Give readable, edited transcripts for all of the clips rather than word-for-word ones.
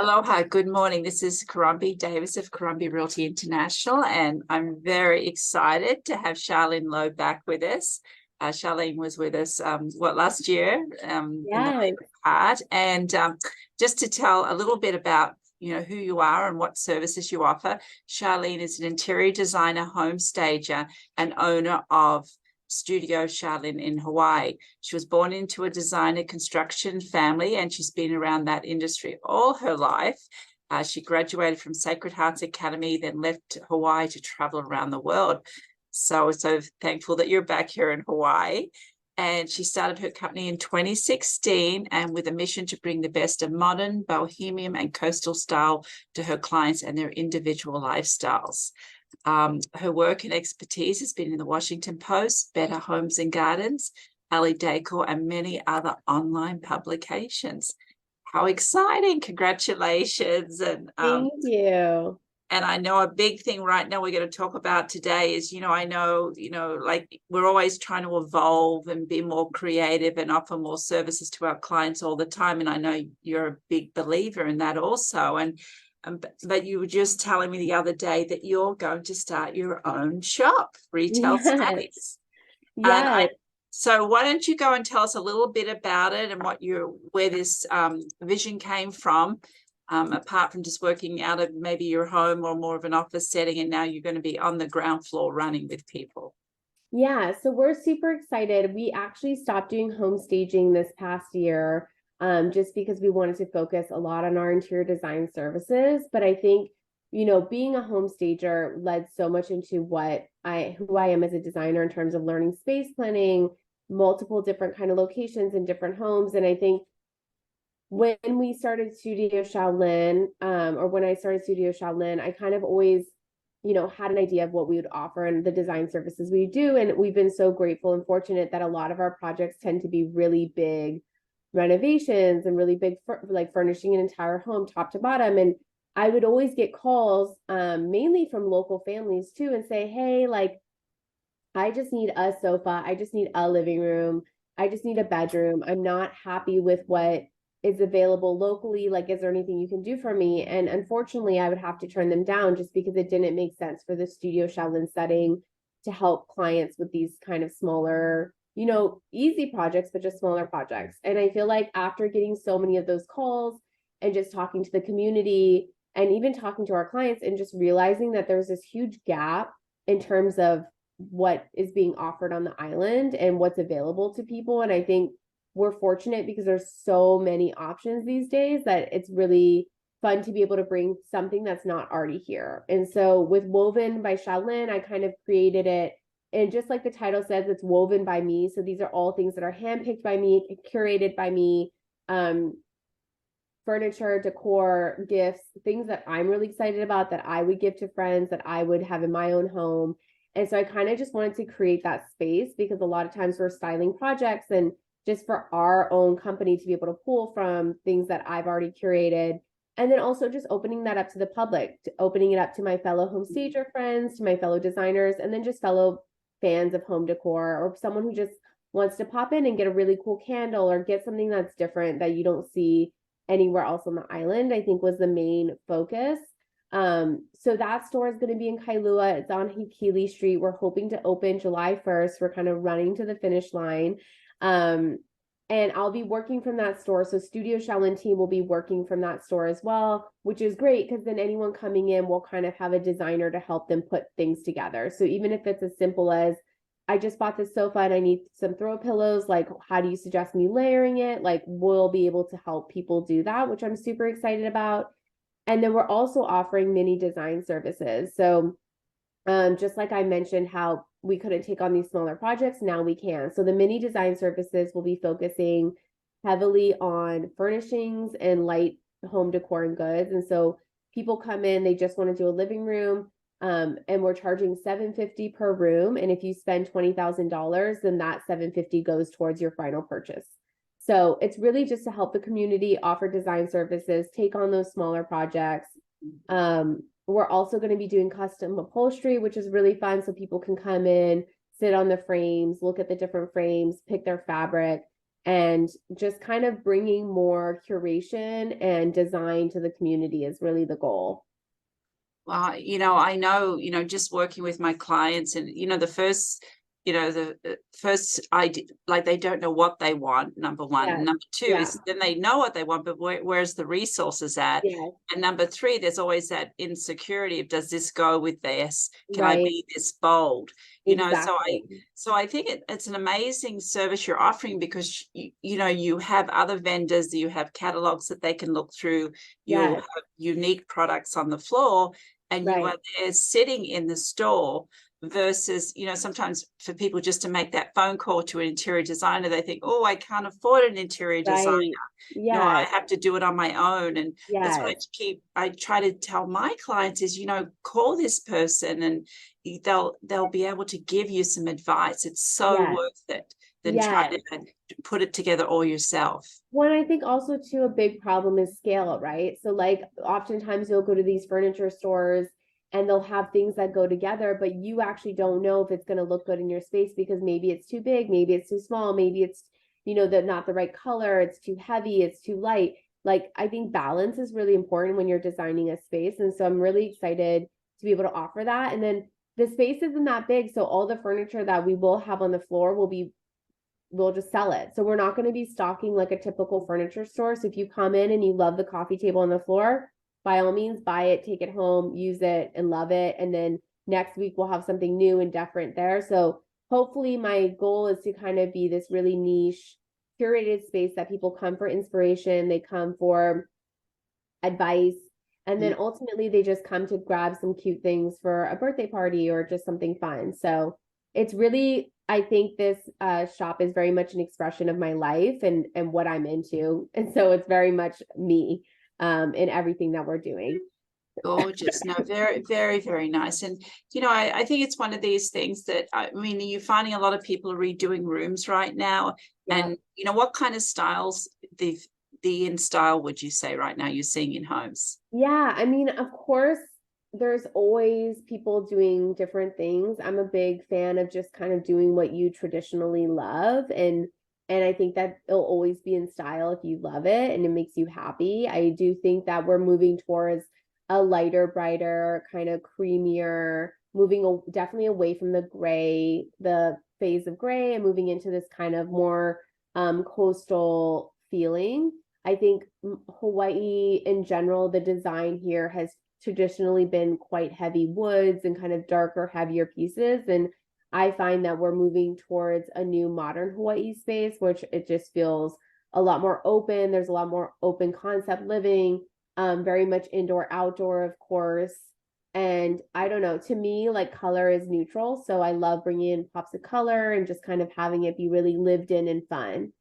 Aloha, good morning. This is Caron B Davis of Caron B Realty International, and I'm very excited to have Shaolin Lowe back with us. Charlene was with us, last year in the Yes. later part. And just to tell a little bit about, who you are and what services you offer, Charlene is an interior designer, home stager, and owner of Studio Shaolin in Hawaii. She was born into a designer construction family, and she's been around that industry all her life. She graduated from Sacred Hearts Academy, then left Hawaii to travel around the world. So thankful that you're back here in Hawaii. And she started her company in 2016 and with a mission to bring the best of modern, bohemian, and coastal style to her clients and their individual lifestyles. Her work and expertise has been in the Washington Post, Better Homes and Gardens, Alley Decor, and many other online publications. How exciting! Congratulations. Thank you. And I know a big thing right now we're going to talk about today is, I know, like we're always trying to evolve and be more creative and offer more services to our clients all the time. And I know you're a big believer in that also. But you were just telling me the other day that you're going to start your own shop, retail Yes. space. And Yes. so why don't you go and tell us a little bit about it and where this vision came from, apart from just working out of maybe your home or more of an office setting, and now you're going to be on the ground floor running with people. Yeah. So we're super excited. We actually stopped doing home staging this past year, just because we wanted to focus a lot on our interior design services. But I think, being a home stager led so much into who I am as a designer in terms of learning space planning, multiple different kind of locations in different homes. And I think when we started Studio Shaolin, or when I started Studio Shaolin, I kind of always, had an idea of what we would offer and the design services we do. And we've been so grateful and fortunate that a lot of our projects tend to be really big renovations and really big, like furnishing an entire home top to bottom. And I would always get calls, mainly from local families too, and say, hey, like, I just need a sofa. I just need a living room. I just need a bedroom. I'm not happy with what is available locally. Like, is there anything you can do for me? And unfortunately, I would have to turn them down just because it didn't make sense for the Studio Shaolin setting to help clients with these kind of smaller, easy projects, but just smaller projects. And I feel like after getting so many of those calls and just talking to the community and even talking to our clients and just realizing that there's this huge gap in terms of what is being offered on the island and what's available to people. And I think we're fortunate because there's so many options these days that it's really fun to be able to bring something that's not already here. And so with Woven by Shaolin, I kind of created it. And just like the title says, it's woven by me. So these are all things that are handpicked by me, curated by me, furniture, decor, gifts, things that I'm really excited about that I would give to friends, that I would have in my own home. And so I kind of just wanted to create that space because a lot of times we're styling projects and just for our own company to be able to pull from things that I've already curated. And then also just opening that up to the public, opening it up to my fellow home stager friends, to my fellow designers, and then just fellow fans of home decor or someone who just wants to pop in and get a really cool candle or get something that's different that you don't see anywhere else on the island, I think was the main focus. So that store is going to be in Kailua. It's on Hikili Street. We're hoping to open July 1st. We're kind of running to the finish line. And I'll be working from that store. So Studio Shaolin team will be working from that store as well, which is great because then anyone coming in will kind of have a designer to help them put things together. So even if it's as simple as I just bought this sofa and I need some throw pillows, like how do you suggest me layering it? Like we'll be able to help people do that, which I'm super excited about. And then we're also offering mini design services. So just like I mentioned, how we couldn't take on these smaller projects, now we can. So the mini design services will be focusing heavily on furnishings and light home decor and goods. And so people come in, they just want to do a living room, and we're charging $750 per room. And if you spend $20,000, then that $750 goes towards your final purchase. So it's really just to help the community offer design services, take on those smaller projects. We're also going to be doing custom upholstery, which is really fun. So people can come in, sit on the frames, look at the different frames, pick their fabric, and just kind of bringing more curation and design to the community is really the goal. Well, I know, just working with my clients and, the first, the first idea, like they don't know what they want, number one. And Yes. number two Yeah. is then they know what they want, but where's the resources at? Yes. And number three, there's always that insecurity of, does this go with this? Can I Right. be this bold? Exactly. So I think it's an amazing service you're offering, because you have other vendors, you have catalogs that they can look through, you Yes. have unique products on the floor, and you Right. are there sitting in the store, versus, sometimes for people just to make that phone call to an interior designer, they think, oh, I can't afford an interior designer. Right. I Yes. have to do it on my own. And that's what Yes. I try to tell my clients is, call this person, and they'll be able to give you some advice. It's so Yes. worth it than trying Yes. to put it together all yourself. One, I think also too, a big problem is scale, right? So like oftentimes you'll go to these furniture stores and they'll have things that go together, but you actually don't know if it's going to look good in your space because maybe it's too big, maybe it's too small, maybe it's, not the right color, it's too heavy, it's too light. Like I think balance is really important when you're designing a space. And so I'm really excited to be able to offer that. And then the space isn't that big. So all the furniture that we will have on the floor we'll just sell it. So we're not going to be stocking like a typical furniture store. So if you come in and you love the coffee table on the floor, by all means, buy it, take it home, use it, and love it. And then next week we'll have something new and different there. So hopefully my goal is to kind of be this really niche, curated space that people come for inspiration, they come for advice, and then ultimately they just come to grab some cute things for a birthday party or just something fun. So it's really, I think this shop is very much an expression of my life and what I'm into. And so it's very much me in everything that we're doing. Gorgeous. No, very, very, very nice. And, I think it's one of these things that, I mean, you're finding a lot of people are redoing rooms right now. Yeah. And, what kind of styles, the in style would you say right now you're seeing in homes? Yeah. I mean, of course, there's always people doing different things. I'm a big fan of just kind of doing what you traditionally love. And I think that it'll always be in style if you love it and it makes you happy. I do think that we're moving towards a lighter, brighter, kind of creamier, moving definitely away from the phase of gray, and moving into this kind of more coastal feeling. I think Hawaii in general, the design here has traditionally been quite heavy woods and kind of darker, heavier pieces. And I find that we're moving towards a new modern Hawaii space, which it just feels a lot more open. There's a lot more open concept living, very much indoor, outdoor, of course. And I don't know, to me, like color is neutral. So I love bringing in pops of color and just kind of having it be really lived in and fun.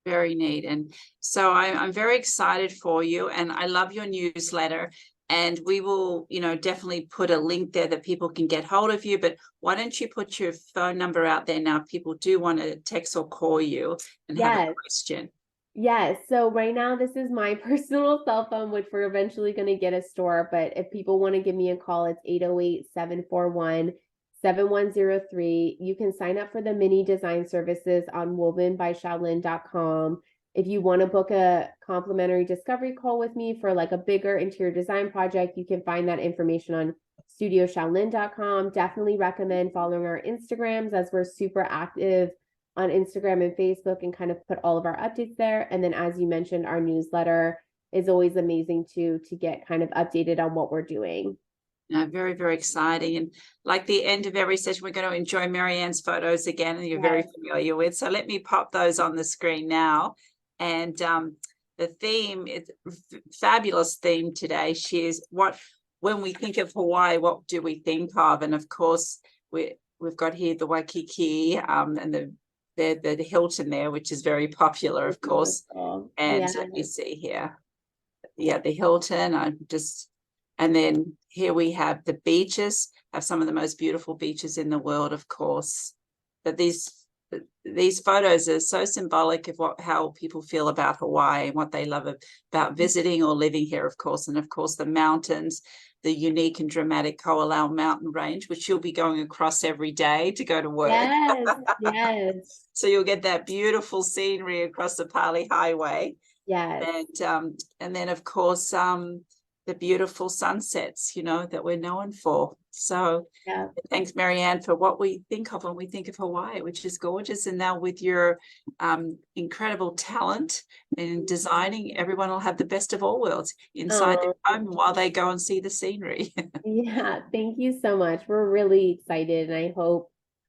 Very neat. And so I'm very excited for you, and I love your newsletter. And we will, definitely put a link there that people can get hold of you. But why don't you put your phone number out there now? People do want to text or call you and have a question. Yes. So right now, this is my personal cell phone, which we're eventually going to get a store. But if people want to give me a call, it's 808-741-7103. You can sign up for the mini design services on wovenbyshaolin.com. If you want to book a complimentary discovery call with me for like a bigger interior design project, you can find that information on studioshaolin.com. Definitely recommend following our Instagrams, as we're super active on Instagram and Facebook and kind of put all of our updates there. And then, as you mentioned, our newsletter is always amazing to get kind of updated on what we're doing. Very, very exciting. And like the end of every session, we're going to enjoy Marianne's photos again, and you're very familiar with. So let me pop those on the screen now. And the theme is fabulous theme today. When we think of Hawaii, what do we think of? And of course, we've got here the Waikiki and the Hilton there, which is very popular, of course. And let me see here. Yeah, the Hilton. And then here we have the beaches, have some of the most beautiful beaches in the world, of course. But these these photos are so symbolic of how people feel about Hawaii and what they love about visiting or living here, of course. And of course, the mountains, the unique and dramatic Ko'olau mountain range, which you'll be going across every day to go to work. Yes, yes, So you'll get that beautiful scenery across the Pali Highway. yes. And then of course the beautiful sunsets, you know, that we're known for. So Yeah. thanks, Marianne, for what we think of when we think of Hawaii, which is gorgeous. And now with your incredible talent in designing, everyone will have the best of all worlds inside their home while they go and see the scenery. Yeah, thank you so much. We're really excited, and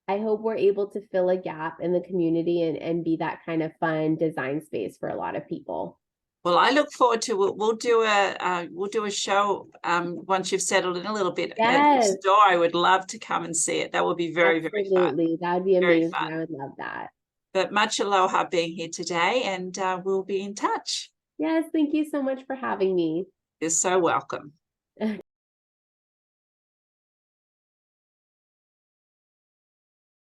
I hope we're able to fill a gap in the community and be that kind of fun design space for a lot of people. Well, I look forward to we'll do a show once you've settled in a little bit at your Yes, store. I would love to come and see it. That would be very, very fun. absolutely. That would be Very amazing. fun. I would love that. But much aloha being here today, and we'll be in touch. Yes, thank you so much for having me. You're so welcome.